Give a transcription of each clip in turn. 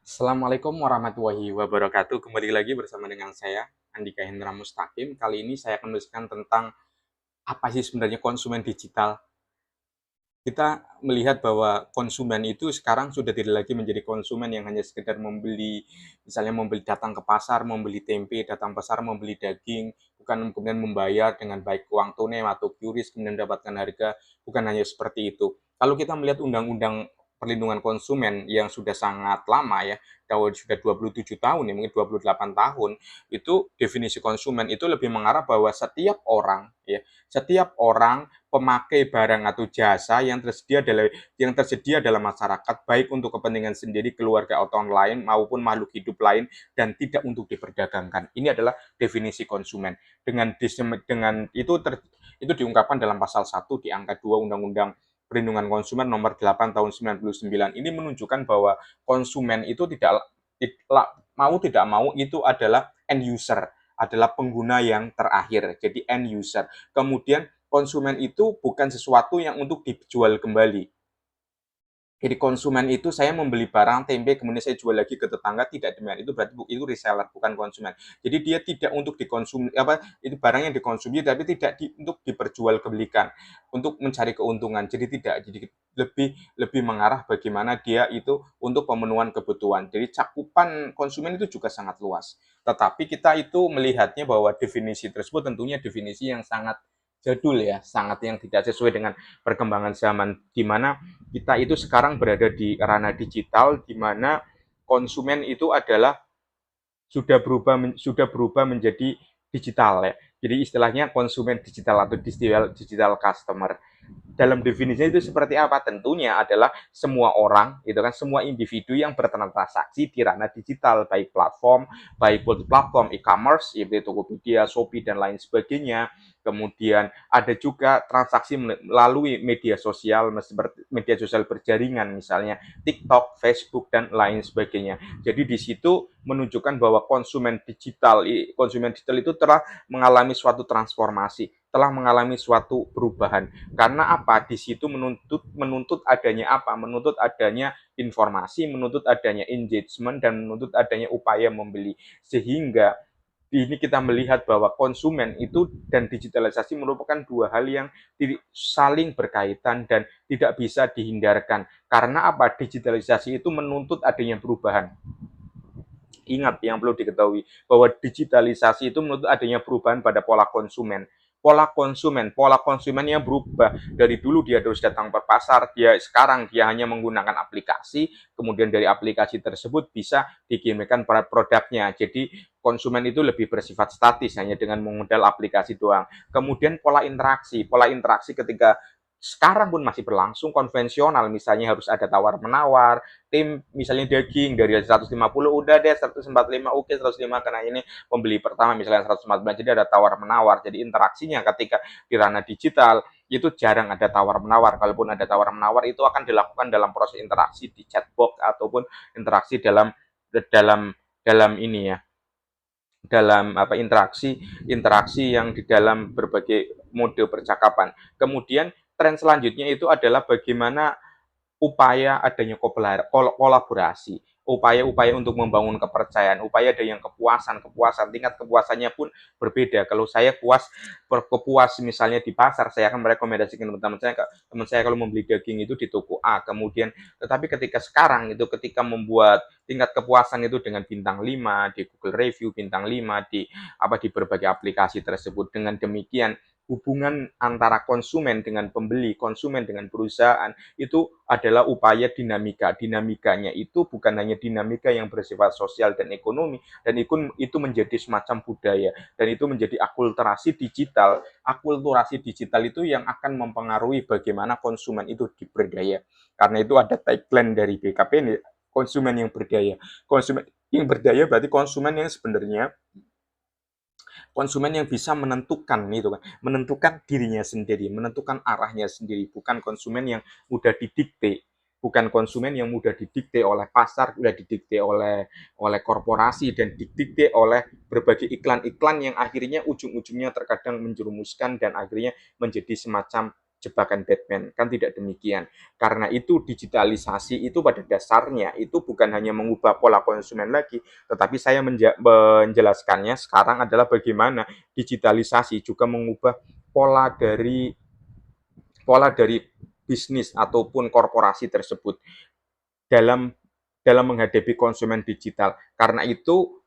Assalamualaikum warahmatullahi wabarakatuh. Kembali lagi bersama dengan saya, Andika Hendra Mustaqim. Kali ini saya akan menuliskan tentang apa sih sebenarnya konsumen digital. Kita melihat bahwa konsumen itu sekarang sudah tidak lagi menjadi konsumen yang hanya sekedar membeli, misalnya membeli datang ke pasar, membeli tempe, datang ke pasar, membeli daging, bukan kemudian membayar dengan baik uang tunai atau QRIS, kemudian mendapatkan harga, bukan hanya seperti itu. Kalau kita melihat undang-undang perlindungan konsumen yang sudah sangat lama ya, sudah 27 tahun ya, mungkin 28 tahun, itu definisi konsumen itu lebih mengarah bahwa setiap orang pemakai barang atau jasa yang tersedia dalam masyarakat, baik untuk kepentingan sendiri, keluarga atau orang lain maupun makhluk hidup lain, dan tidak untuk diperdagangkan. Ini adalah definisi konsumen. Itu diungkapkan dalam pasal 1 di angka 2 Undang-Undang Perlindungan Konsumen nomor 8 tahun 99. Ini menunjukkan bahwa konsumen itu tidak mau itu adalah end user, adalah pengguna yang terakhir. Jadi end user. Kemudian konsumen itu bukan sesuatu yang untuk dijual kembali. Jadi konsumen itu saya membeli barang tempe kemudian saya jual lagi ke tetangga, tidak demikian. Itu berarti itu reseller bukan konsumen. Jadi dia tidak untuk dikonsumsi, itu barang yang dikonsumsi tapi tidak untuk diperjualbelikan untuk mencari keuntungan. Jadi lebih lebih mengarah bagaimana dia itu untuk pemenuhan kebutuhan. Jadi cakupan konsumen itu juga sangat luas. Tetapi kita itu melihatnya bahwa definisi tersebut tentunya definisi yang sangat jadul ya, sangat yang tidak sesuai dengan perkembangan zaman, di mana kita itu sekarang berada di ranah digital, di mana konsumen itu adalah sudah berubah menjadi digital ya. Jadi istilahnya konsumen digital atau digital customer. Dalam definisinya itu seperti apa? Tentunya adalah semua orang, itu kan semua individu yang bertransaksi di ranah digital, baik platform e-commerce, yaitu Tokopedia, Shopee dan lain sebagainya. Kemudian ada juga transaksi melalui media sosial berjaringan, misalnya TikTok, Facebook dan lain sebagainya. Jadi di situ menunjukkan bahwa konsumen digital itu telah mengalami suatu transformasi, telah mengalami suatu perubahan. Karena apa? Di situ menuntut adanya apa? Menuntut adanya informasi, menuntut adanya engagement dan menuntut adanya upaya membeli. Sehingga ini kita melihat bahwa konsumen itu dan digitalisasi merupakan dua hal yang saling berkaitan dan tidak bisa dihindarkan. Karena apa? Digitalisasi itu menuntut adanya perubahan. Ingat yang perlu diketahui bahwa digitalisasi itu menuntut adanya perubahan pada pola konsumen yang berubah. Dari dulu dia harus datang ke pasar, sekarang dia hanya menggunakan aplikasi, kemudian dari aplikasi tersebut bisa dikirimkan produknya. Jadi konsumen itu lebih bersifat statis, hanya dengan mengundang aplikasi doang. Kemudian pola interaksi ketika sekarang pun masih berlangsung konvensional, misalnya harus ada tawar menawar, misalnya daging dari 150 udah deh 145, oke 105 karena ini pembeli pertama misalnya 114, jadi ada tawar menawar. Jadi interaksinya ketika di ranah digital itu jarang ada tawar menawar. Kalaupun ada tawar menawar itu akan dilakukan dalam proses interaksi di chatbox ataupun interaksi dalam dalam dalam ini ya, dalam interaksi interaksi yang di dalam berbagai mode percakapan. Kemudian tren selanjutnya itu adalah bagaimana upaya adanya kolaborasi, upaya-upaya untuk membangun kepercayaan, upaya adanya kepuasan, tingkat kepuasannya pun berbeda. Kalau saya kepuas misalnya di pasar, saya akan merekomendasikan teman saya kalau membeli daging itu di toko A. Kemudian, tetapi ketika membuat tingkat kepuasan itu dengan bintang 5 di Google Review, bintang 5 di berbagai aplikasi tersebut. Dengan demikian hubungan antara konsumen dengan pembeli, konsumen dengan perusahaan itu adalah upaya dinamika. Dinamikanya itu bukan hanya dinamika yang bersifat sosial dan ekonomi, dan itu menjadi semacam budaya, dan itu menjadi akulturasi digital. Akulturasi digital itu yang akan mempengaruhi bagaimana konsumen itu diberdaya. Karena itu ada tagline dari BKPN, konsumen yang berdaya. Konsumen yang berdaya berarti konsumen yang bisa menentukan dirinya sendiri, menentukan arahnya sendiri, bukan konsumen yang mudah didikte oleh pasar, mudah didikte oleh korporasi dan didikte oleh berbagai iklan-iklan yang akhirnya ujung-ujungnya terkadang menjerumuskan dan akhirnya menjadi semacam jebakan Batman, kan tidak demikian. Karena itu digitalisasi itu pada dasarnya itu bukan hanya mengubah pola konsumen lagi, tetapi saya menjelaskannya sekarang adalah bagaimana digitalisasi juga mengubah pola dari pola dari bisnis ataupun korporasi tersebut dalam dalam menghadapi konsumen digital. Karena itu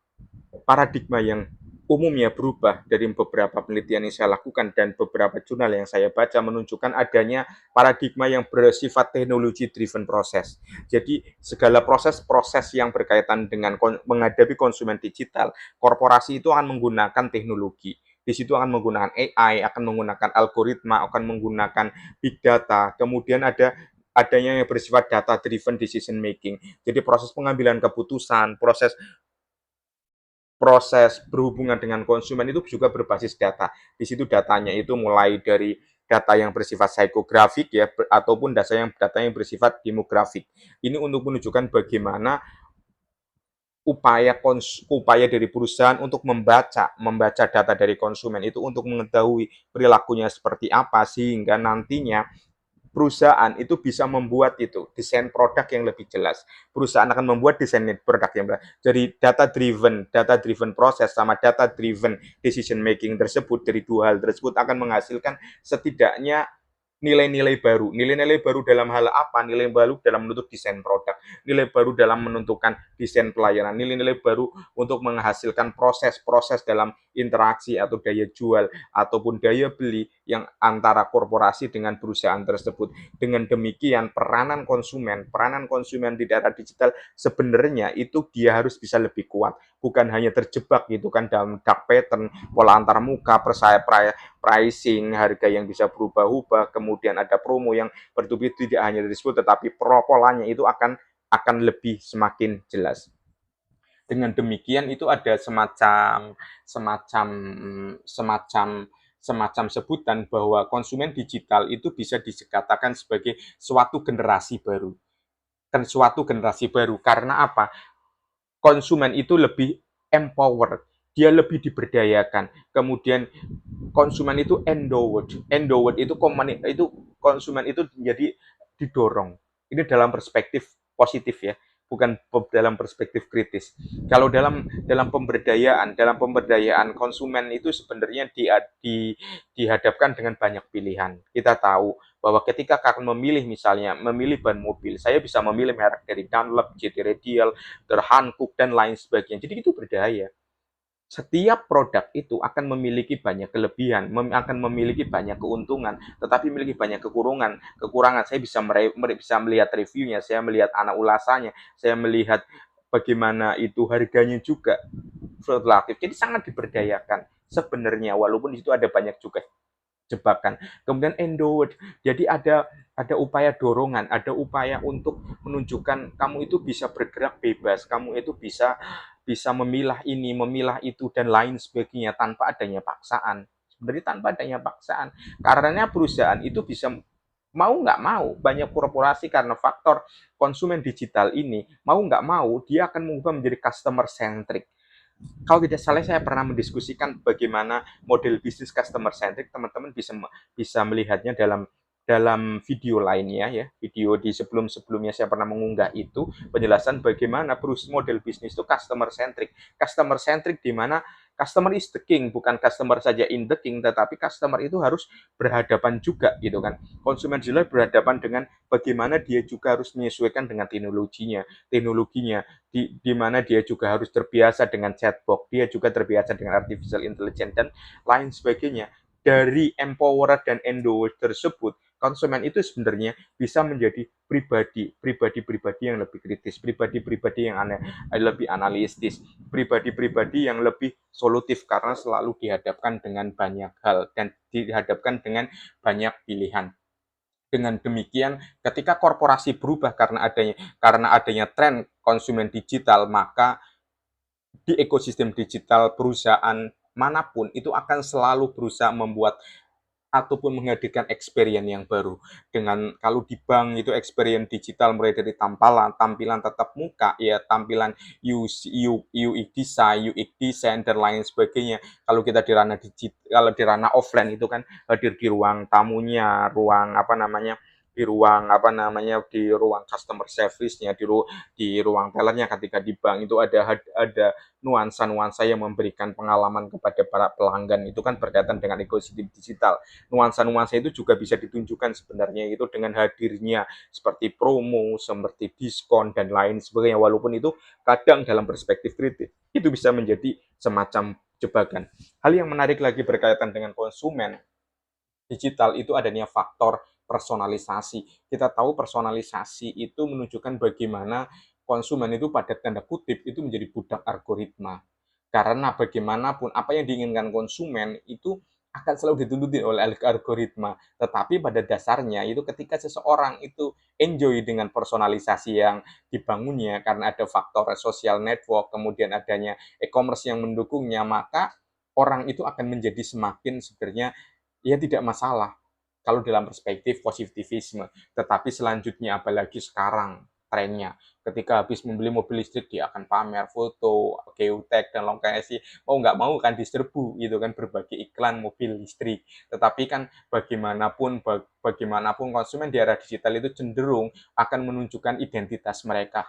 paradigma yang umumnya berubah dari beberapa penelitian yang saya lakukan dan beberapa jurnal yang saya baca menunjukkan adanya paradigma yang bersifat teknologi driven proses. Jadi segala proses-proses yang berkaitan dengan menghadapi konsumen digital, korporasi itu akan menggunakan teknologi. Di situ akan menggunakan AI, akan menggunakan algoritma, akan menggunakan big data. Kemudian adanya yang bersifat data driven decision making. Jadi proses pengambilan keputusan, proses proses berhubungan dengan konsumen itu juga berbasis data. Di situ datanya itu mulai dari data yang bersifat psikografik ya ataupun data yang bersifat demografik. Ini untuk menunjukkan bagaimana upaya dari perusahaan untuk membaca data dari konsumen itu untuk mengetahui perilakunya seperti apa sehingga nantinya perusahaan itu bisa membuat itu desain produk yang lebih jelas. Perusahaan akan membuat desain produk yang jelas. Jadi data driven proses sama data driven decision making tersebut dari dua hal tersebut akan menghasilkan setidaknya nilai-nilai baru. Nilai-nilai baru dalam hal apa? Nilai baru dalam menentukan desain produk, nilai baru dalam menentukan desain pelayanan, nilai-nilai baru untuk menghasilkan proses-proses dalam interaksi atau daya jual ataupun daya beli yang antara korporasi dengan perusahaan tersebut. Dengan demikian peranan konsumen di daerah digital sebenarnya itu dia harus bisa lebih kuat, bukan hanya terjebak gitu kan dalam dark pattern, pola antar muka, pricing, harga yang bisa berubah-ubah, kemudian ada promo yang bertubi tidak hanya disebut tetapi polanya itu akan lebih semakin jelas. Dengan demikian itu ada semacam semacam semacam sebutan bahwa konsumen digital itu bisa dikatakan sebagai suatu generasi baru. Kan suatu generasi baru karena apa? Konsumen itu lebih empowered, dia lebih diberdayakan. Kemudian konsumen itu endowed itu konsumen itu menjadi didorong. Ini dalam perspektif positif ya, bukan dalam perspektif kritis. Kalau dalam pemberdayaan konsumen itu sebenarnya dihadapkan dengan banyak pilihan. Kita tahu bahwa ketika akan memilih ban mobil, saya bisa memilih merek dari Dunlop, GT Radial, Hankook dan lain sebagainya. Jadi itu berdaya. Setiap produk itu akan memiliki banyak kelebihan, akan memiliki banyak keuntungan, tetapi memiliki banyak kekurangan. Saya bisa melihat reviewnya, saya melihat anak ulasannya, saya melihat bagaimana itu harganya juga fluktuatif. Jadi sangat diberdayakan sebenarnya, walaupun di situ ada banyak juga jebakan. Kemudian endowed, jadi ada upaya dorongan, ada upaya untuk menunjukkan kamu itu bisa bergerak bebas, kamu itu bisa bisa memilah ini, memilah itu dan lain sebagainya tanpa adanya paksaan. Sebenarnya tanpa adanya paksaan. Karena perusahaan itu bisa mau nggak mau banyak korporasi karena faktor konsumen digital ini mau nggak mau dia akan mengubah menjadi customer centric. Kalau tidak salah saya pernah mendiskusikan bagaimana model bisnis customer centric, teman-teman bisa bisa melihatnya dalam dalam video lainnya ya, video di sebelum-sebelumnya saya pernah mengunggah itu penjelasan bagaimana model bisnis itu customer centric. Customer centric di mana customer is the king, bukan customer saja in the king, tetapi customer itu harus berhadapan juga gitu kan. Konsumen digital berhadapan dengan bagaimana dia juga harus menyesuaikan dengan teknologinya di mana dia juga harus terbiasa dengan chatbot, dia juga terbiasa dengan artificial intelligence dan lain sebagainya. Dari empower dan endowed tersebut, konsumen itu sebenarnya bisa menjadi pribadi-pribadi yang lebih kritis, pribadi-pribadi yang lebih analitis, pribadi-pribadi yang lebih solutif karena selalu dihadapkan dengan banyak hal dan dihadapkan dengan banyak pilihan. Dengan demikian, ketika korporasi berubah karena adanya tren konsumen digital, maka di ekosistem digital perusahaan manapun itu akan selalu berusaha membuat ataupun menghadirkan experience yang baru. Dengan kalau di bank itu experience digital mulai dari tampilan tatap muka, ya tampilan UX design dan lain sebagainya. Kalau kita di ranah kalau di ranah offline itu kan hadir di ruang tamunya, ruang apa namanya, di ruang customer service-nya, di ruang tellernya. Ketika di bank itu ada nuansa-nuansa yang memberikan pengalaman kepada para pelanggan, itu kan berkaitan dengan ekosistem digital. Nuansa-nuansa itu juga bisa ditunjukkan sebenarnya itu dengan hadirnya seperti promo, seperti diskon dan lain sebagainya, walaupun itu kadang dalam perspektif kritis itu bisa menjadi semacam jebakan. Hal yang menarik lagi berkaitan dengan konsumen digital itu adanya faktor personalisasi. Kita tahu personalisasi itu menunjukkan bagaimana konsumen itu pada tanda kutip itu menjadi budak algoritma. Karena bagaimanapun apa yang diinginkan konsumen itu akan selalu dituntut oleh algoritma. Tetapi pada dasarnya itu ketika seseorang itu enjoy dengan personalisasi yang dibangunnya karena ada faktor social network, kemudian adanya e-commerce yang mendukungnya, maka orang itu akan menjadi semakin sebenarnya ya tidak masalah kalau dalam perspektif positivisme. Tetapi selanjutnya apalagi sekarang trennya ketika habis membeli mobil listrik dia akan pamer foto, geotek dan lokasi, mau nggak mau kan diserbu gitu kan berbagai iklan mobil listrik. Tetapi kan bagaimanapun konsumen di era digital itu cenderung akan menunjukkan identitas mereka,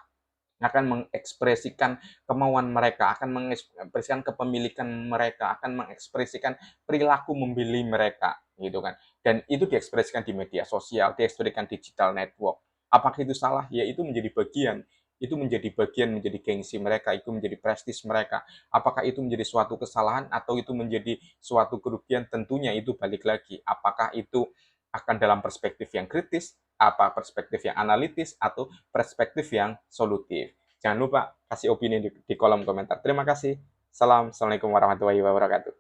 akan mengekspresikan kemauan mereka, akan mengekspresikan kepemilikan mereka, akan mengekspresikan perilaku membeli mereka, gitu kan. Dan itu diekspresikan di media sosial, diekspresikan digital network. Apakah itu salah? Ya itu menjadi bagian. Itu menjadi bagian, menjadi gengsi mereka, itu menjadi prestis mereka. Apakah itu menjadi suatu kesalahan atau itu menjadi suatu kerugian? Tentunya itu balik lagi. Apakah itu akan dalam perspektif yang kritis, apa perspektif yang analitis, atau perspektif yang solutif. Jangan lupa kasih opini di kolom komentar. Terima kasih. Salam. Assalamualaikum warahmatullahi wabarakatuh.